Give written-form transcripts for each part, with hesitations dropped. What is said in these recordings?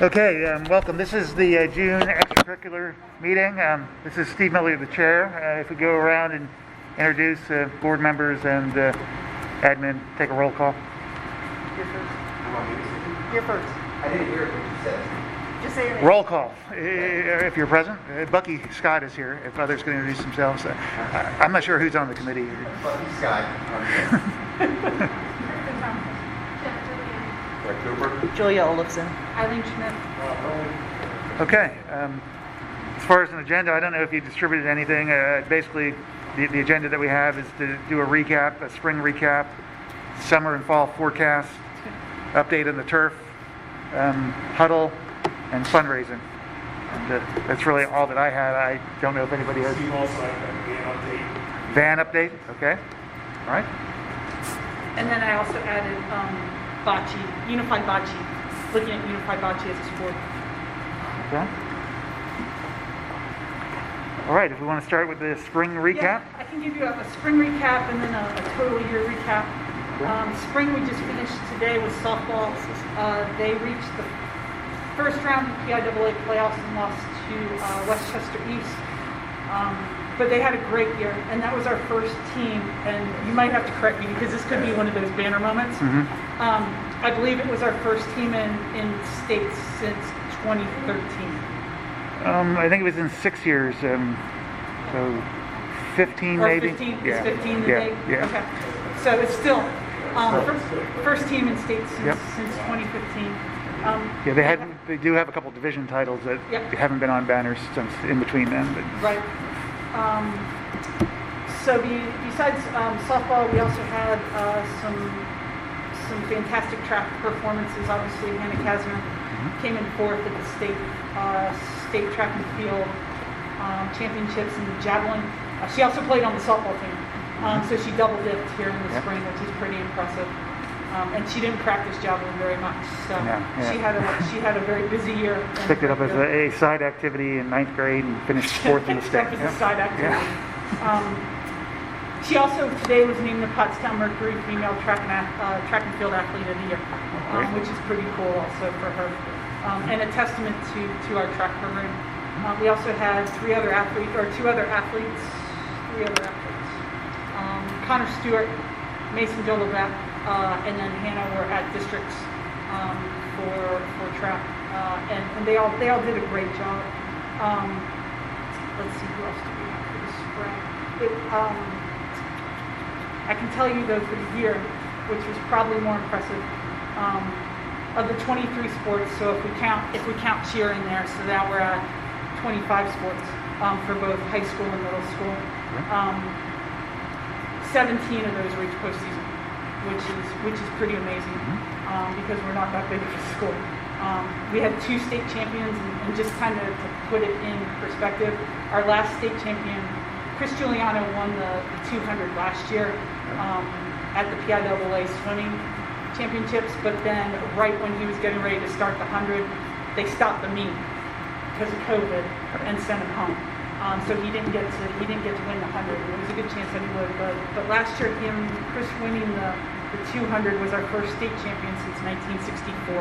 Okay, welcome. This is the June extracurricular meeting. This is Steve Miller, the chair. If we go around and introduce board members and admin, take a roll call. You're first. I didn't hear what you said. Just say your name. Roll call, if you're present. Bucky Scott is here, if others can introduce themselves. I'm not sure who's on the committee. Bucky Scott. Julia Olafson. Eileen Schmidt. Okay. As far as an agenda, I don't know if you distributed anything. Basically, the agenda that we have is to do a recap, a spring recap, summer and fall forecast, update on the turf, huddle, and fundraising. And that's really all that I had. I don't know if anybody has. Steve also had a Van update. Okay. All right. And then I also added bocce, unified bocce, looking at unified bocce as a sport. Okay. All right. If we want to start with the spring recap. Yeah, I can give you a spring recap and then a total year recap. Spring we just finished today with softball. They reached the first round of PIAA playoffs and lost to Westchester East. But they had a great year, and that was our first team. And you might have to correct me because this could be one of those banner moments. Mm-hmm. I believe it was our first team in states since 2013. I think it was in 6 years. So 15 Or maybe. 15? Yeah. Is 15 the Yeah. date? Yeah. Okay. So it's still first team in states since, Yep. since 2015. Yeah, they do have a couple division titles that Yep. haven't been on banners since in between then. But Right. So besides softball, we also had some fantastic track performances. Obviously, Hannah Kasner came in fourth at the state track and field championships in javelin. She also played on the softball team, so she double dipped here in the spring, which is pretty impressive. And she didn't practice javelin very much, so she had a very busy year. picked it up as a side activity in 9th grade and finished fourth in the state. As a side activity. She also today was named the Pottstown Mercury Female Track and Field Athlete of the Year, which is pretty cool also for her, and a testament to our track program. We also had two other athletes. Connor Stewart, Mason Jolivet, and then Hannah were at districts for track, and they all did a great job. Let's see, who else do we have for the spring? I can tell you though for the year, which was probably more impressive, of the 23 sports. So if we count cheer in there, so now we're at 25 sports for both high school and middle school. 17 of those reached postseason, which is pretty amazing because we're not that big of a school. We had 2 state champions, and just kind of to put it in perspective, our last state champion, Chris Giuliano, won the 200 last year at the PIAA swimming championships, but then right when he was getting ready to start the 100, they stopped the meet because of COVID and sent him home. So he didn't get to win the 100. There was a good chance that he would, but last year Chris winning the 200 was our first state champion since 1964,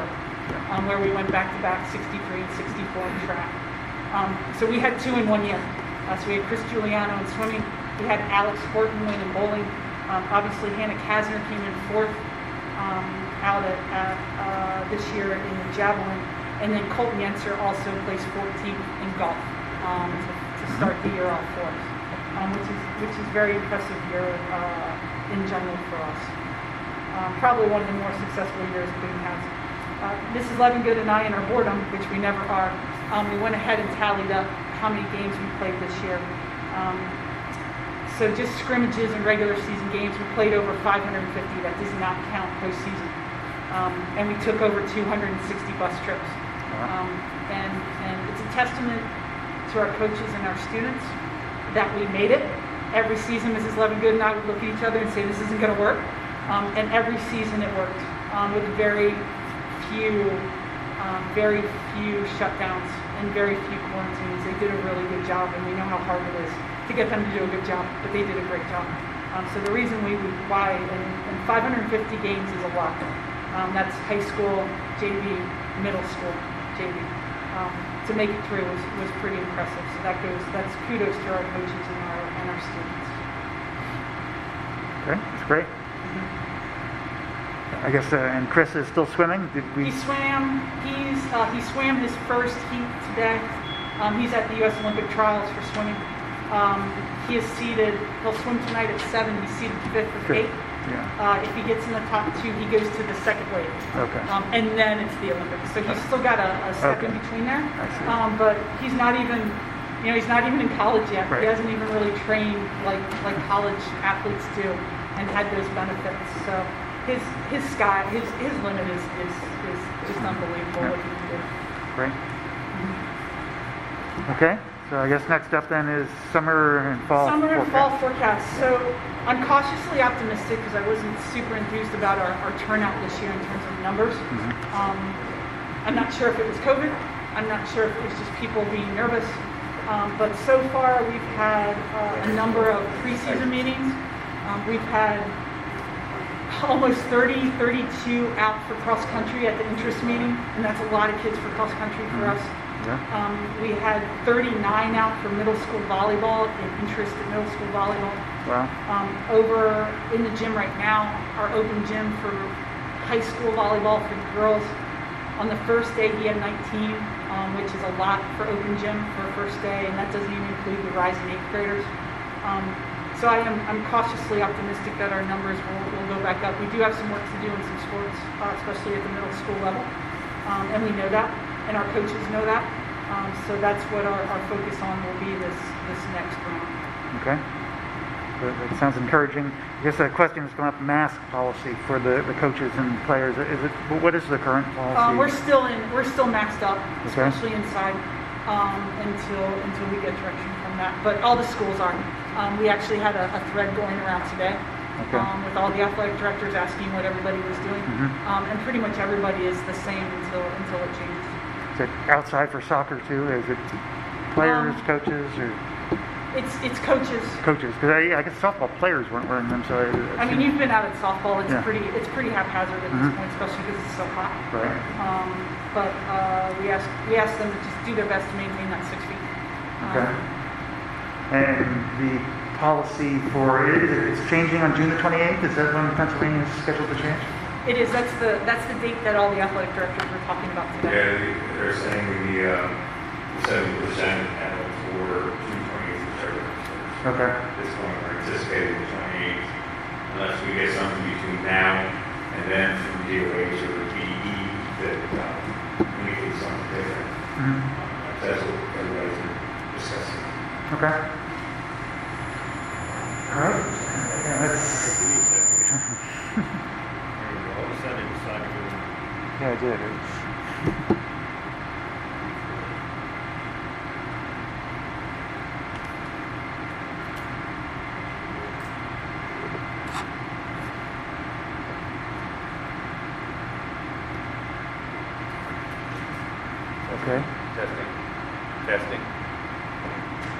where we went back to back 63 and 64 in track. So we had 2 in 1 year. So we had Chris Giuliano in swimming. We had Alex Horton win in bowling. Obviously Hannah Kasner came in fourth out at this year in the javelin, and then Colton Yenser also placed 14th in golf to start the year off for us, which is very impressive year in general for us. Probably one of the more successful years Boone has. Mrs. Levengood and I, in our boredom, which we never are, we went ahead and tallied up how many games we played this year. So just scrimmages and regular season games, we played over 550. That does not count postseason. And we took over 260 bus trips. And it's a testament to our coaches and our students that we made it. Every season, Mrs. Levengood and I would look at each other and say, this isn't going to work. And every season it worked with very few shutdowns and very few quarantines. They did a really good job, and we know how hard it is to get them to do a good job, but they did a great job. So the reason why, and 550 games is a lot. That's high school, JV, middle school, JV. To make it through was pretty impressive. So that's kudos to our coaches and our students. Okay, that's great. I guess, and Chris is still swimming? He swam. He swam his first heat today. He's at the U.S. Olympic trials for swimming. He is seeded. He'll swim tonight at 7. He's seeded 5th of 8. Yeah. If he gets in the top 2, he goes to the second wave. Okay. And then it's the Olympics. So he's still got a step in between there. I see. But he's not even, he's not even in college yet. Right. He hasn't even really trained like college athletes do and had those benefits. So his limit is just unbelievable Yeah. what he can do. Great. Okay, so I guess next up then is summer and fall Summer and forecast. fall forecast. So I'm cautiously optimistic because I wasn't super enthused about our turnout this year in terms of numbers. I'm not sure if it was COVID. I'm not sure if it was just people being nervous. But so far we've had a number of preseason meetings. We've had almost 32 out for cross country at the interest meeting, and that's a lot of kids for cross country for us. Yeah. We had 39 out for middle school volleyball and interest in middle school volleyball. Wow. Over in the gym right now, our open gym for high school volleyball for girls. On the first day, he had 19, which is a lot for open gym for a first day, and that doesn't even include the rising 8th graders. So I'm cautiously optimistic that our numbers will go back up. We do have some work to do in some sports, especially at the middle school level, and we know that, and our coaches know that. So that's what our focus on will be this next round. Okay. That sounds encouraging. I guess a question has come up: mask policy for the coaches and players. What is the current policy? We're still maxed up, especially inside, until we get direction from that. But all the schools are. We actually had a thread going around today with all the athletic directors asking what everybody was doing, and pretty much everybody is the same until it changes. Is it outside for soccer too? Is it players, coaches, or? It's coaches. Coaches, because I guess softball players weren't wearing them. So I mean, you've been out at softball. It's Yeah. pretty haphazard at this point, especially because it's so hot. Right. But we asked them to just do their best to maintain that 6 feet. Okay. And the policy for it's changing on June the 28th. Is that when Pennsylvania is scheduled to change? It is. That's the date that all the athletic directors were talking about today. Yeah, they're saying the 70% handle for June 28th is regular. Okay. This one we're anticipating the 28th, unless we get something between now and then from DOH or BE that communicates something different. That's what everybody's discussing. Okay. All right. Yeah, that's. All of a sudden, they decided to go. Yeah, I did. Okay. Testing.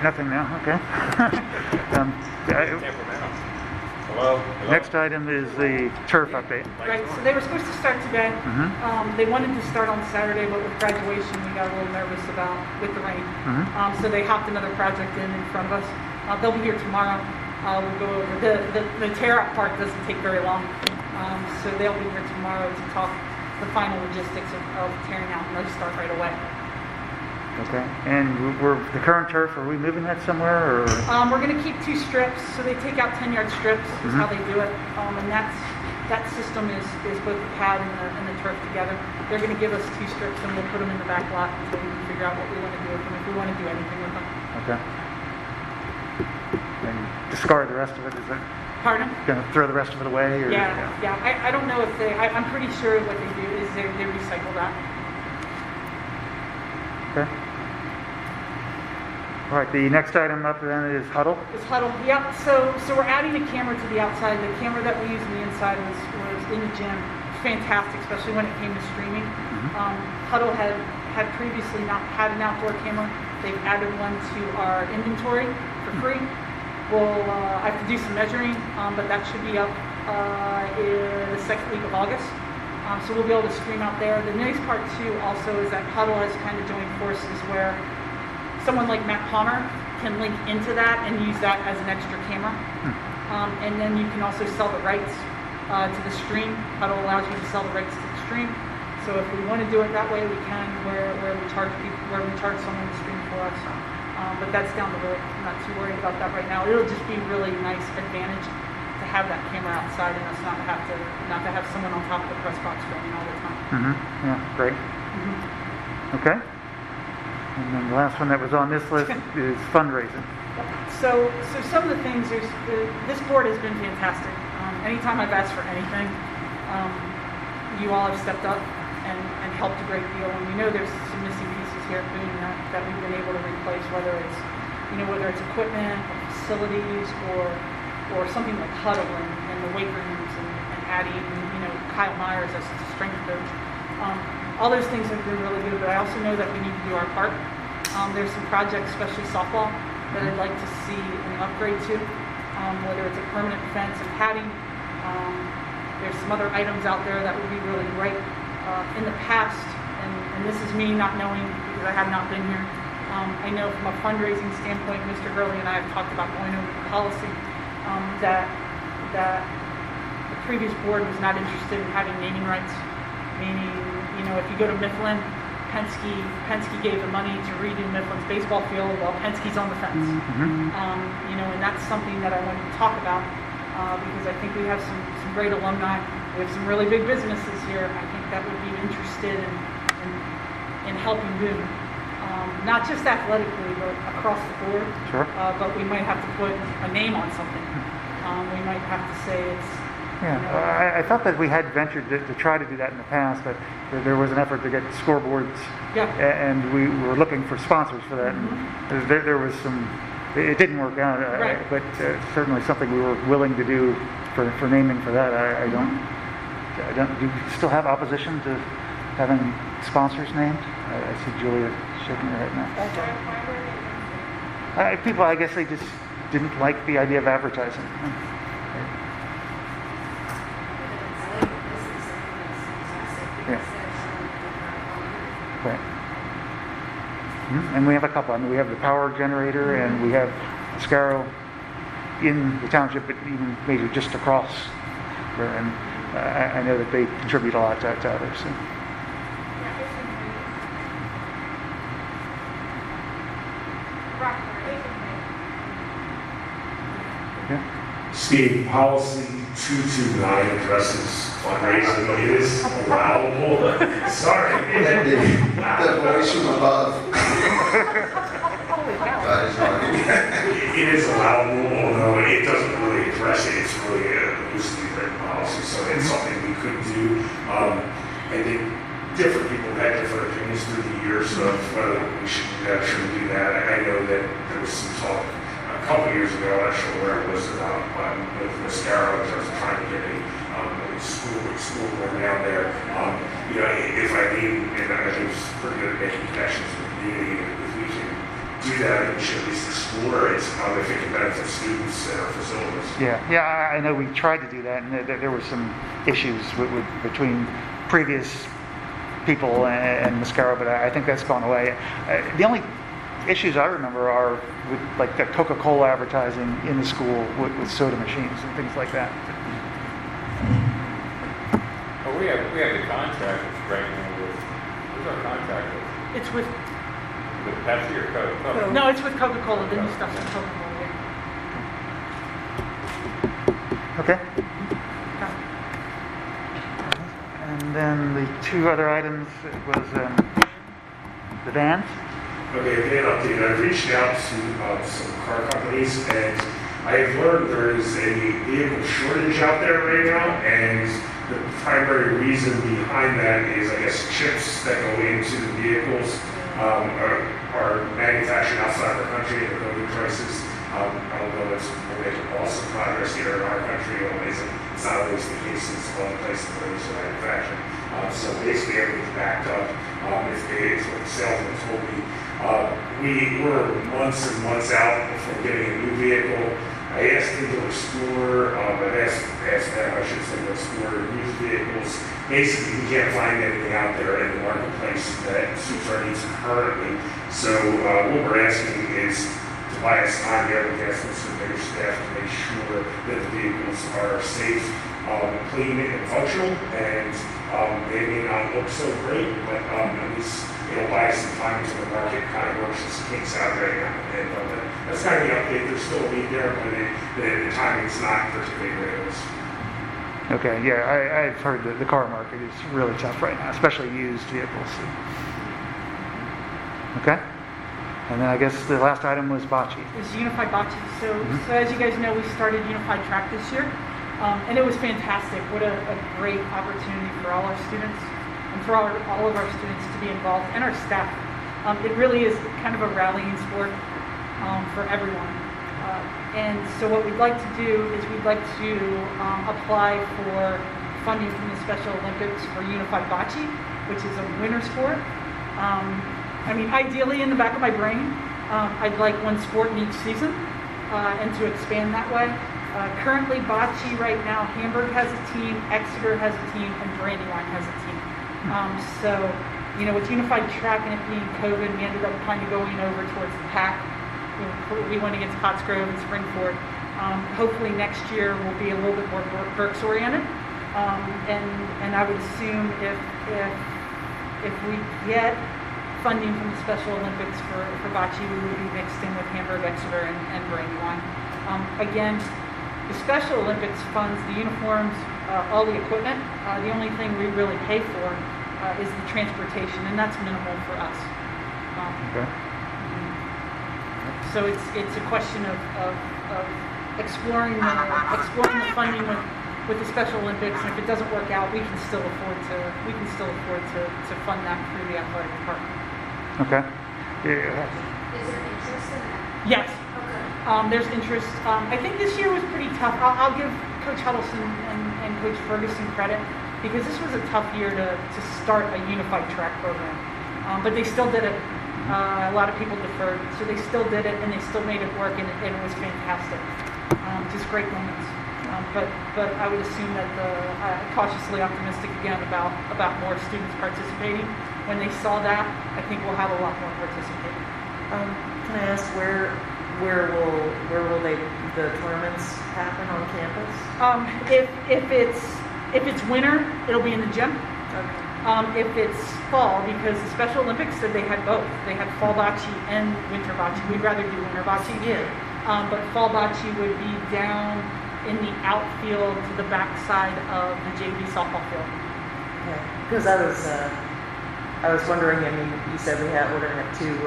Nothing now. Okay. Temperamental. Hello? Next item is the turf update. Right. So they were supposed to start today. They wanted to start on Saturday, but with graduation, we got a little nervous with the rain. So they hopped another project in front of us. They'll be here tomorrow. We'll go over the tear out part doesn't take very long. So they'll be here tomorrow to talk the final logistics of tearing out, and they'll start right away. Okay. And the current turf, are we moving that somewhere, or? We're going to keep 2 strips, so they take out 10-yard strips is how they do it, and that system is both the pad and the turf together. They're going to give us 2 strips, and we'll put them in the back lot until we can figure out what we want to do with them, if we want to do anything with them. Okay. And discard the rest of it, is it? Pardon? Going to throw the rest of it away? Or? Yeah. I don't know if I'm pretty sure what they do is they recycle that. Okay. All right, the next item up then is huddle. It's huddle. Yep. So we're adding a camera to the outside. The camera that we used on the inside was in the gym. Fantastic, especially when it came to streaming. Huddle had previously not had an outdoor camera. They've added one to our inventory for free. I have to do some measuring, but that should be up in the second week of August. So we'll be able to stream out there. The nice part too also is that Huddle has kind of joined forces where someone like Matt Palmer can link into that and use that as an extra camera. And then you can also sell the rights to the stream. Huddle allows you to sell the rights to the stream. So if we want to do it that way, we can, where we charge people, where we charge someone to stream for us. But that's down the road. I'm not too worried about that right now. It'll just be really nice advantage to have that camera outside and us not to have someone on top of the press box filming all the time. Yeah, great. Okay. And then the last one that was on this list is fundraising. So some of the things, this board has been fantastic. Anytime I've asked for anything, you all have stepped up and helped a great deal. And we know there's some missing pieces here at Boone that we've been able to replace, whether it's equipment, or facilities, or something like Huddle and the weight rooms and adding, Kyle Myers as the strength coach. All those things have been really good, but I also know that we need to do our part. There's some projects, especially softball, that I'd like to see an upgrade to, whether it's a permanent fence and padding. There's some other items out there that would be really great. In the past, and this is me not knowing because I have not been here, I know from a fundraising standpoint, Mr. Hurley and I have talked about going over the policy, that the previous board was not interested in having naming rights, meaning, if you go to Mifflin, Penske gave the money to redo Mifflin's baseball field while Penske's on the fence. And that's something that I wanted to talk about because I think we have some great alumni. We have some really big businesses here. I think that would be interested in helping Boone, not just athletically, but across the board. Sure. But we might have to put a name on something. We might have to say it's. I thought that we had ventured to try to do that in the past, that there was an effort to get scoreboards, and we were looking for sponsors for that. And there was some, it didn't work out, but certainly something we were willing to do for naming for that. I don't. Do you still have opposition to having sponsors named? I see Julia shaking her head now. People, I guess they just didn't like the idea of advertising. Right. And we have a couple. We have the power generator, and we have Scarrow in the township, but even maybe just across. And I know that they contribute a lot to others. So. Steve, policy 229 addresses fundraising. It is allowable. Sorry. Declaration above. It is allowable, although it doesn't really address it. It's really a loosely written policy, so it's something we could do. I think different people have had different opinions through the years of whether we should do that or shouldn't do that. I know that there was some talk a couple years ago, I'm not sure where it was, about with Mascaro in terms of trying to get a school going down there. If I mean, and I think it's pretty good at making connections with the community, if we can do that, we should at least explore it, how they think it benefits students and our facilities. Yeah, I know we tried to do that, and there were some issues between previous people and Mascaro, but I think that's gone away. The only issues I remember are with like the Coca-Cola advertising in the school with soda machines and things like that. Well, we have the contract right now with, who's our contract with? It's with Pepsi or Coca-Cola? No, it's with Coca-Cola. The new stuff's with Coca-Cola. Okay. And then the two other items was the vans. Okay, again, update. I've reached out to some car companies, and I've learned there is a vehicle shortage out there right now, and the primary reason behind that is, I guess, chips that go into the vehicles are manufactured outside of our country at the COVID crisis. I don't know if we're making awesome progress here in our country. It's not always the case in some other places where it's manufactured. So basically, everything's backed up. It's what the salesman told me. We were months and months out before getting a new vehicle. I I asked them to explore, I've asked them, I should say, to explore used vehicles. Basically, we can't find anything out there in the marketplace that suits our needs currently. So what we're asking is to buy us time, we have asking some bigger staff to make sure that the vehicles are safe, clean and functional, and they may not look so great, but at least it'll buy us some time until the market kind of works its kinks out right now. And that's kind of the update. There's still a need there, but the timing's not particularly great. Okay, yeah, I've heard that the car market is really tough right now, especially used vehicles. Okay, and then I guess the last item was bocce. It was Unified Bocce. So as you guys know, we started Unified Track this year, and it was fantastic. What a great opportunity for all our students and for all of our students to be involved, and our staff. It really is kind of a rallying sport for everyone. And so what we'd like to do is we'd like to apply for funding from the Special Olympics for Unified Bocce, which is a winter sport. I mean, ideally in the back of my brain, I'd like one sport in each season and to expand that way. Currently, bocce right now, Hamburg has a team, Exeter has a team, and Brandywine has a team. So, you know, with Unified Track and it being COVID, we ended up kind of going over towards the pack. We went against Pottsgrove and Springford. Hopefully next year will be a little bit more Berks oriented. And I would assume if we get funding from the Special Olympics for bocce, we would be mixed in with Hamburg, Exeter, and Brandywine. Again, the Special Olympics funds the uniforms, all the equipment. The only thing we really pay for is the transportation, and that's minimal for us. Okay. So it's a question of exploring the funding with the Special Olympics, and if it doesn't work out, we can still afford to fund that through the athletic department. Okay. Is Yeah. there interest in that? Yes, Okay. there's interest. I think this year was pretty tough. I'll give Coach Huddleston and Coach Ferguson credit because this was a tough year to start a unified track program, but they still did it. A lot of people deferred, so they still did it, and they still made it work, and it was fantastic. Just great moments. But I would assume that cautiously optimistic again about more students participating. When they saw that, I think we'll have a lot more participating. Can I ask where will the tournaments happen on campus? If it's winter, it'll be in the gym. Okay. If it's fall, because the Special Olympics said they had both. They had fall bocce and winter bocce. We'd rather do winter bocce. Yeah. But fall bocce would be down in the outfield to the backside of the JV softball field. Okay. Because I was wondering. I mean, you said we're going to have two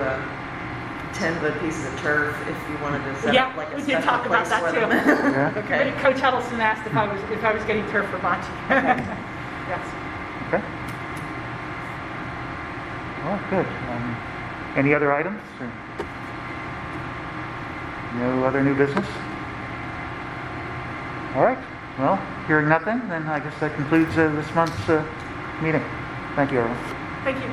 10-foot pieces of turf. If you wanted to set up like a we special did talk about place that for too. them. Yeah. Okay. Coach Huddleston asked if I was getting turf for bocce. Okay. Yes. Okay. Well, good. Any other items? Or no other new business? All right. Well, hearing nothing, then I guess that concludes this month's meeting. Thank you, everyone. Thank you.